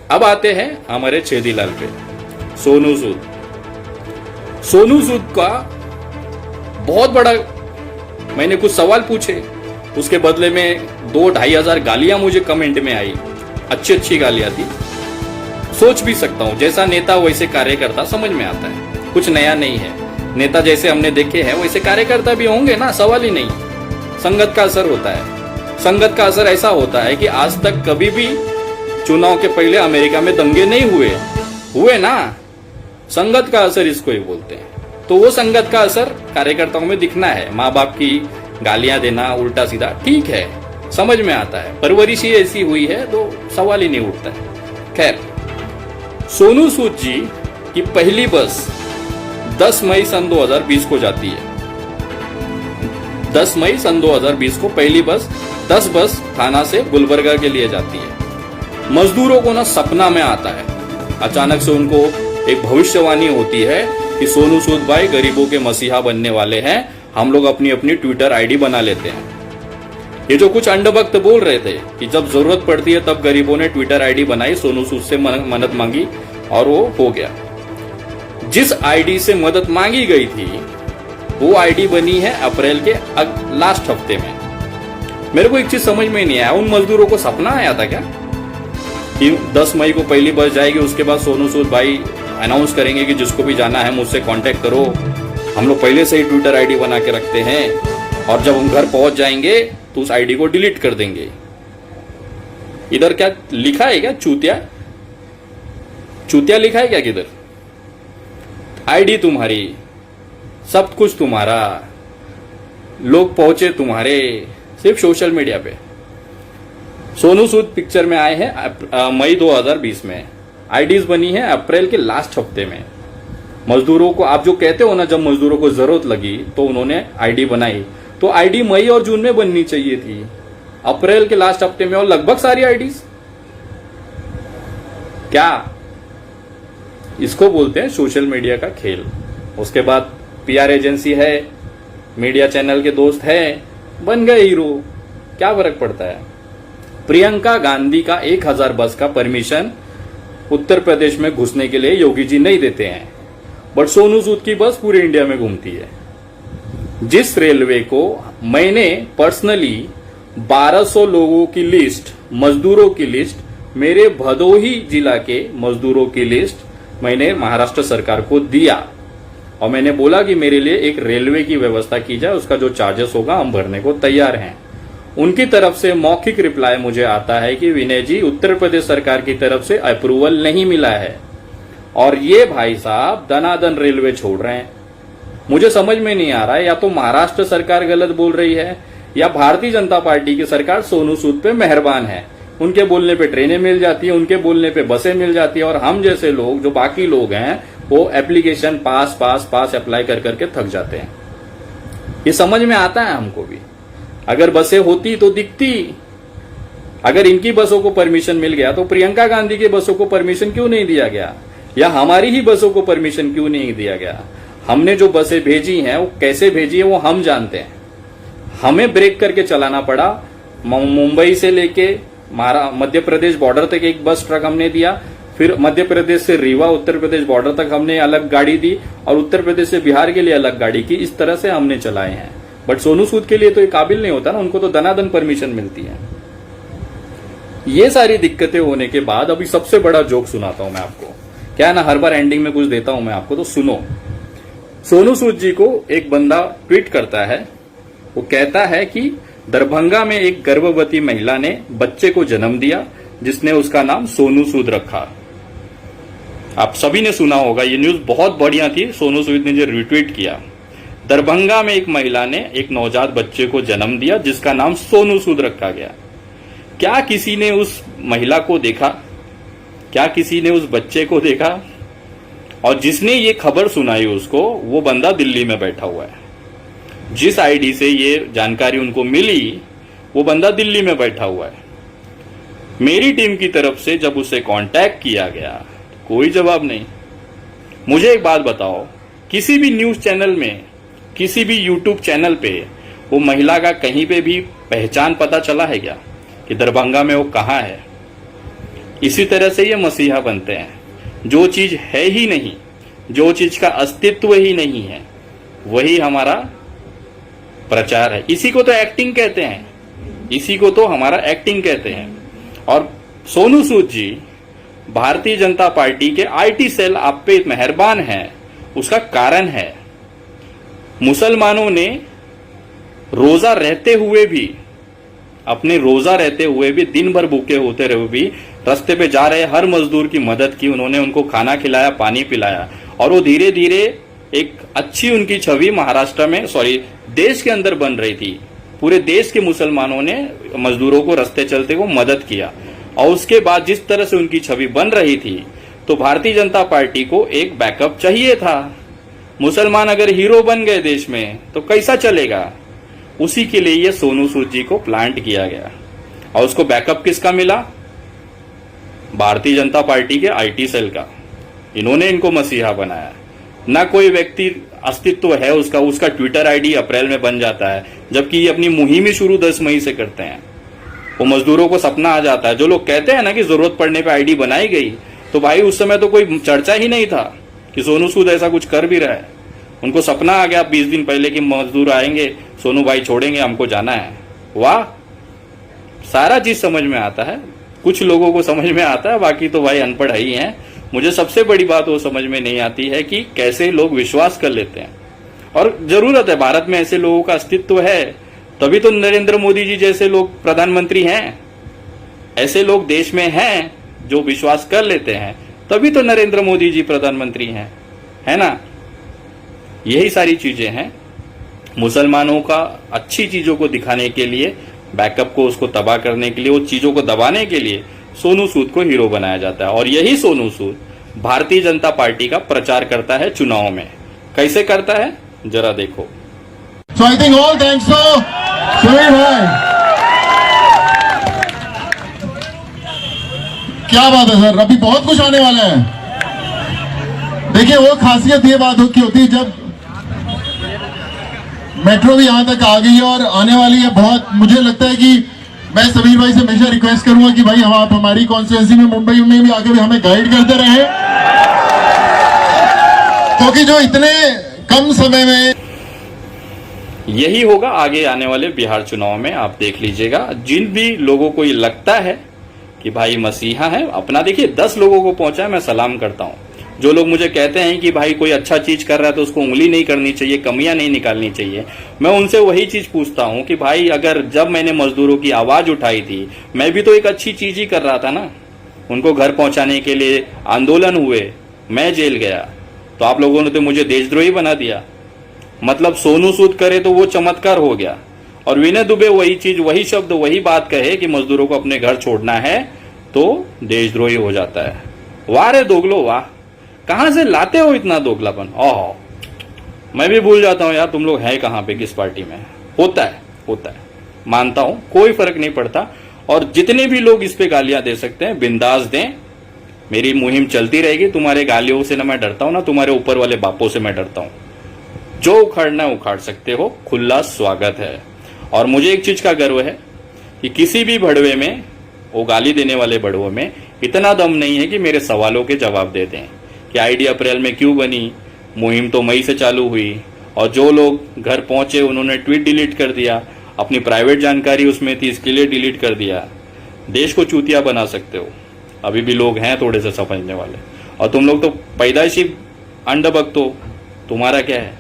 अब आते हैं हमारे छेदीलाल पे, सोनू सूद। सोनू सूद का बहुत बड़ा, मैंने कुछ सवाल पूछे, उसके बदले में 2-2.5 हजार गालियां मुझे कमेंट में आई, अच्छी अच्छी गालियां थी। सोच भी सकता हूं, जैसा नेता वैसे कार्यकर्ता, समझ में आता है, कुछ नया नहीं है। नेता जैसे हमने देखे हैं वैसे कार्यकर्ता भी होंगे ना, सवाल ही नहीं। संगत का असर होता है। संगत का असर ऐसा होता है कि आज तक कभी भी चुनाव के पहले अमेरिका में दंगे नहीं हुए ना, संगत का असर इसको ही बोलते हैं। तो वो संगत का असर कार्यकर्ताओं में दिखना है। माँ बाप की गालियां देना उल्टा सीधा ठीक है, समझ में आता है, परवरिश ही ऐसी हुई है तो सवाल ही नहीं उठता है। खैर, सोनू सूद जी की पहली बस 10 मई सन 2020 को जाती है। 10 मई सन 2020 को पहली बस 10 बस थाना से गुलबर्गा के लिए जाती है। मजदूरों को ना सपना में आता है, अचानक से उनको एक भविष्यवाणी होती है कि सोनू सूद भाई गरीबों के मसीहा बनने वाले हैं, हम लोग अपनी अपनी ट्विटर आईडी बना लेते हैं। ये जो कुछ अंडभक्त बोल रहे थे कि जब जरूरत पड़ती है तब गरीबों ने ट्विटर आईडी बनाई, सोनू सूद से मदद मांगी और वो हो गया। जिस आईडी से मदद मांगी गई थी वो आईडी बनी है अप्रैल के लास्ट हफ्ते में। मेरे को एक चीज समझ में नहीं आया, उन मजदूरों को सपना आया था क्या कि 10 मई को पहली बस जाएगी, उसके बाद सोनू सूद भाई अनाउंस करेंगे कि जिसको भी जाना है मुझसे कांटेक्ट करो, हम लोग पहले से ही ट्विटर आईडी बना के रखते हैं, और जब हम घर पहुंच जाएंगे तो उस आईडी को डिलीट कर देंगे। इधर क्या लिखा है क्या, चूतिया चूतिया लिखा है क्या किधर? आईडी तुम्हारी, सब कुछ तुम्हारा, लोग पहुंचे तुम्हारे, सिर्फ सोशल मीडिया पे। सोनू सूद पिक्चर में आए हैं मई 2020 में, आईडीज बनी है अप्रैल के लास्ट हफ्ते में। मजदूरों को आप जो कहते हो ना, जब मजदूरों को जरूरत लगी तो उन्होंने आईडी बनाई, तो आईडी मई और जून में बननी चाहिए थी, अप्रैल के लास्ट हफ्ते में, और लगभग सारी आईडीज। क्या इसको बोलते हैं सोशल मीडिया का खेल। उसके बाद पीआर एजेंसी है, मीडिया चैनल के दोस्त है, बन गए हीरो, क्या फर्क पड़ता है। प्रियंका गांधी का 1000 बस का परमिशन उत्तर प्रदेश में घुसने के लिए योगी जी नहीं देते हैं, बट सोनू सूद की बस पूरे इंडिया में घूमती है। जिस रेलवे को मैंने पर्सनली 1200 लोगों की लिस्ट, मजदूरों की लिस्ट, मेरे भदोही जिला के मजदूरों की लिस्ट मैंने महाराष्ट्र सरकार को दिया, और मैंने बोला कि मेरे लिए एक रेलवे की व्यवस्था की जाए, उसका जो चार्जेस होगा हम भरने को तैयार हैं। उनकी तरफ से मौखिक रिप्लाई मुझे आता है कि विनय जी, उत्तर प्रदेश सरकार की तरफ से अप्रूवल नहीं मिला है, और ये भाई साहब दनादन रेलवे छोड़ रहे हैं। मुझे समझ में नहीं आ रहा है, या तो महाराष्ट्र सरकार गलत बोल रही है, या भारतीय जनता पार्टी की सरकार सोनू सूद पे मेहरबान है, उनके बोलने पे ट्रेनें मिल जाती है, उनके बोलने पे बसें मिल जाती है, और हम जैसे लोग, जो बाकी लोग हैं, वो एप्लीकेशन पास अप्लाई कर करके थक जाते हैं। ये समझ में आता है हमको भी। अगर बसें होती तो दिखती, अगर इनकी बसों को परमिशन मिल गया तो प्रियंका गांधी की बसों को परमिशन क्यों नहीं दिया गया, या हमारी ही बसों को परमिशन क्यों नहीं दिया गया। हमने जो बसें भेजी हैं वो कैसे भेजी है वो हम जानते हैं। हमें ब्रेक करके चलाना पड़ा। मुंबई से लेके मध्य प्रदेश बॉर्डर तक एक बस ट्रक हमने दिया, फिर मध्य प्रदेश से रीवा उत्तर प्रदेश बॉर्डर तक हमने अलग गाड़ी दी, और उत्तर प्रदेश से बिहार के लिए अलग गाड़ी की। इस तरह से हमने चलाए हैं। बट सोनू सूद के लिए तो ये काबिल नहीं होता ना, उनको तो दनादन परमिशन मिलती है। ये सारी दिक्कतें होने के बाद अभी सबसे बड़ा जोक सुनाता हूं मैं आपको। क्या है ना, हर बार एंडिंग में कुछ देता हूं मैं आपको, तो सुनो। सोनू सूद जी को एक बंदा ट्वीट करता है, वो कहता है कि दरभंगा में एक गर्भवती महिला ने बच्चे को जन्म दिया, जिसने उसका नाम सोनू सूद रखा। आप सभी ने सुना होगा, ये न्यूज बहुत बढ़िया थी, सोनू सूद ने जो रिट्वीट किया। दरभंगा में एक महिला ने एक नवजात बच्चे को जन्म दिया, जिसका नाम सोनू सूद रखा गया। क्या किसी ने उस महिला को देखा? क्या किसी ने उस बच्चे को देखा? और जिसने ये खबर सुनाई उसको, वो बंदा दिल्ली में बैठा हुआ है। जिस आईडी से ये जानकारी उनको मिली, वो बंदा दिल्ली में बैठा हुआ है। मेरी टीम की तरफ से जब उसे कांटेक्ट किया गया, कोई जवाब नहीं। मुझे एक बात बताओ, किसी भी न्यूज चैनल में, किसी भी यूट्यूब चैनल पे वो महिला का कहीं पे भी पहचान पता चला है क्या कि दरभंगा में वो कहाँ है? इसी तरह से ये मसीहा बनते हैं। जो चीज है ही नहीं, जो चीज का अस्तित्व ही नहीं है, वही हमारा प्रचार है। इसी को तो एक्टिंग कहते हैं, इसी को तो हमारा एक्टिंग कहते हैं। और सोनू सूद जी भारतीय जनता पार्टी के आईटी सेल आप पे मेहरबान है, उसका कारण है मुसलमानों ने रोजा रहते हुए भी, अपने रोजा रहते हुए भी, दिन भर भूखे होते हुए भी रास्ते पे जा रहे हर मजदूर की मदद की। उन्होंने उनको खाना खिलाया, पानी पिलाया, और वो धीरे धीरे एक अच्छी उनकी छवि महाराष्ट्र में, देश के अंदर बन रही थी। पूरे देश के मुसलमानों ने मजदूरों को रास्ते चलते को मदद किया। और उसके बाद जिस तरह से उनकी छवि बन रही थी, तो भारतीय जनता पार्टी को एक बैकअप चाहिए था। मुसलमान अगर हीरो बन गए देश में तो कैसा चलेगा? उसी के लिए ये सोनू सूद जी को प्लांट किया गया। और उसको बैकअप किसका मिला? भारतीय जनता पार्टी के आईटी सेल का। इन्होंने इनको मसीहा बनाया। ना कोई व्यक्ति अस्तित्व है उसका, उसका ट्विटर आईडी अप्रैल में बन जाता है, जबकि ये अपनी मुहिम ही शुरू 10 मई से करते हैं। वो मजदूरों को सपना आ जाता है। जो लोग कहते हैं ना कि जरूरत पड़ने पे आईडी बनाई गई, तो भाई उस समय तो कोई चर्चा ही नहीं था कि सोनू सूद ऐसा कुछ कर भी रहा है। उनको सपना आ गया 20 दिन पहले कि मजदूर आएंगे, सोनू भाई छोड़ेंगे, हमको जाना है। वाह, सारा चीज समझ में आता है। कुछ लोगों को समझ में आता है, बाकी तो भाई अनपढ़ ही हैं। मुझे सबसे बड़ी बात वो समझ में नहीं आती है कि कैसे लोग विश्वास कर लेते हैं। और जरूरत है, भारत में ऐसे लोगों का अस्तित्व है, तभी तो नरेंद्र मोदी जी जैसे लोग प्रधानमंत्री हैं। ऐसे लोग देश में हैं जो विश्वास कर लेते हैं, तभी तो नरेंद्र मोदी जी प्रधानमंत्री हैं, है ना? यही सारी चीजें हैं। मुसलमानों का अच्छी चीजों को दिखाने के लिए, बैकअप को उसको तबाह करने के लिए, वो चीजों को दबाने के लिए सोनू सूद को हीरो बनाया जाता है। और यही सोनू सूद भारतीय जनता पार्टी का प्रचार करता है चुनाव में। कैसे करता है जरा देखो। So I think all thanks to Sunil भाई। क्या बात है सर, अभी बहुत कुछ आने वाला है। देखिए, वो खासियत ये बात की होती है जब मेट्रो भी यहां तक आ गई है और आने वाली है बहुत। मुझे लगता है कि मैं समीर भाई से हमेशा रिक्वेस्ट करूंगा कि भाई हम आप हमारी कॉन्स्टिट्यूंसी में, मुंबई में भी आके भी हमें गाइड करते रहे, क्योंकि जो इतने कम समय में यही होगा आगे आने वाले बिहार चुनाव में। आप देख लीजिएगा, जिन भी लोगों को ये लगता है कि भाई मसीहा है अपना, देखिए 10 लोगों को पहुंचा है, मैं सलाम करता हूं। जो लोग मुझे कहते हैं कि भाई कोई अच्छा चीज कर रहा है तो उसको उंगली नहीं करनी चाहिए, कमियां नहीं निकालनी चाहिए, मैं उनसे वही चीज पूछता हूं कि भाई अगर जब मैंने मजदूरों की आवाज उठाई थी, मैं भी तो एक अच्छी चीज ही कर रहा था ना। उनको घर पहुंचाने के लिए आंदोलन हुए, मैं जेल गया, तो आप लोगों ने तो मुझे देशद्रोही बना दिया। मतलब सोनू सूद करे तो वो चमत्कार हो गया, और विनय दुबे वही चीज, वही शब्द, वही बात कहे कि मजदूरों को अपने घर छोड़ना है तो देशद्रोही हो जाता है। वाह रे दोगलो वाह, कहां से लाते हो इतना दोगलापन? ओह, मैं भी भूल जाता हूं यार, तुम लोग हैं कहां पे, किस पार्टी में। होता है, मानता हूं, कोई फर्क नहीं पड़ता। और जितने भी लोग इस पे गालियां दे सकते हैं बिंदास दें, मेरी मुहिम चलती रहेगी। तुम्हारे गालियों से ना मैं डरता हूं, ना तुम्हारे ऊपर वाले बापों से मैं डरता हूं। जो उखाड़ना उखाड़ सकते हो, खुला स्वागत है। और मुझे एक चीज का गर्व है कि किसी भी भड़वे में, वो गाली देने वाले भड़वों में इतना दम नहीं है कि मेरे सवालों के जवाब दे दें कि आईडी अप्रैल में क्यों बनी, मुहिम तो मई से चालू हुई, और जो लोग घर पहुंचे उन्होंने ट्वीट डिलीट कर दिया, अपनी प्राइवेट जानकारी उसमें थी इसके लिए डिलीट कर दिया। देश को चूतिया बना सकते हो। अभी भी लोग हैं थोड़े से समझने वाले, और तुम लोग तो पैदाइशी अंडबक, तो तुम्हारा क्या है?